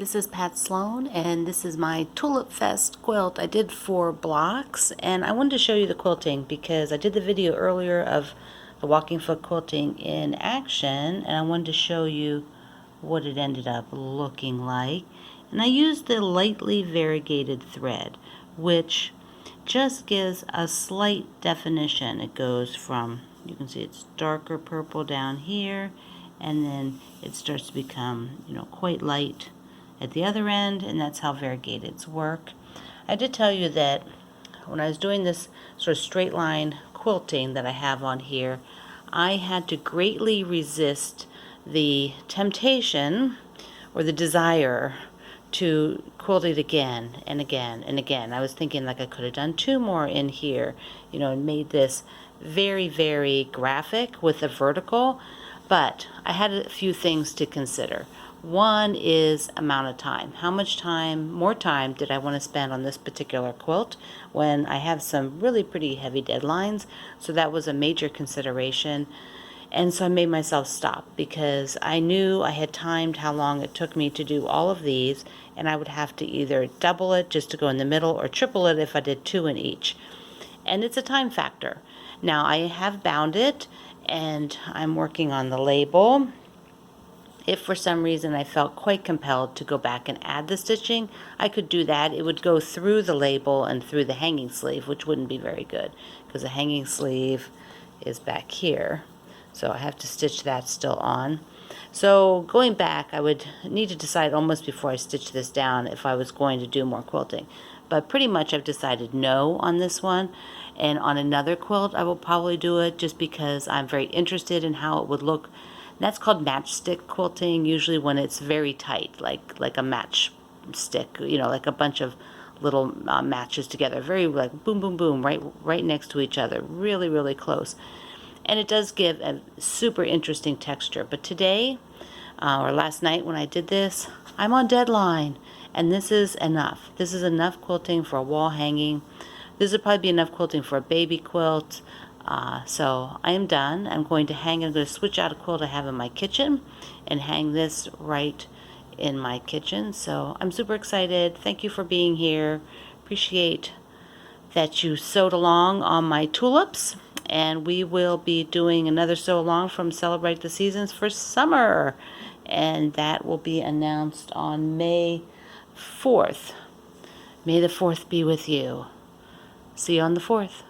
This is Pat Sloan, and this is my Tulip Fest quilt. I did 4 blocks, and I wanted to show you the quilting because I did the video earlier of the walking foot quilting in action, and I wanted to show you what it ended up looking like. And I used the lightly variegated thread, which just gives a slight definition. It goes from, you can see it's darker purple down here, and then it starts to become, quite light at the other end, and that's how variegateds work. I did tell you that when I was doing this sort of straight line quilting that I have on here, I had to greatly resist the temptation or the desire to quilt it again and again and again. I was thinking like I could have done 2 more in here, and made this very, very graphic with a vertical, but I had a few things to consider. One is amount of time. How much more time did I want to spend on this particular quilt when I have some really pretty heavy deadlines? So that was a major consideration. And so I made myself stop because I knew I had timed how long it took me to do all of these, and I would have to either double it just to go in the middle or triple it if I did 2 in each. And it's a time factor. Now I have bound it and I'm working on the label. If for some reason I felt quite compelled to go back and add the stitching, I could do that. It would go through the label and through the hanging sleeve, which wouldn't be very good because the hanging sleeve is back here. So I have to stitch that still on. So going back, I would need to decide almost before I stitch this down if I was going to do more quilting. But pretty much I've decided no on this one. And on another quilt, I will probably do it just because I'm very interested in how it would look. That's called matchstick quilting, usually when it's very tight, like a matchstick, like a bunch of little matches together, very like boom, boom, boom, right next to each other, really, really close. And it does give a super interesting texture. But today, or last night when I did this, I'm on deadline, and this is enough. This is enough quilting for a wall hanging. This would probably be enough quilting for a baby quilt. So I am done. I'm going to switch out a quilt I have in my kitchen and hang this right in my kitchen. So I'm super excited. Thank you for being here. Appreciate that you sewed along on my tulips. And we will be doing another sew along from Celebrate the Seasons for summer. And that will be announced on May 4th. May the 4th be with you. See you on the 4th.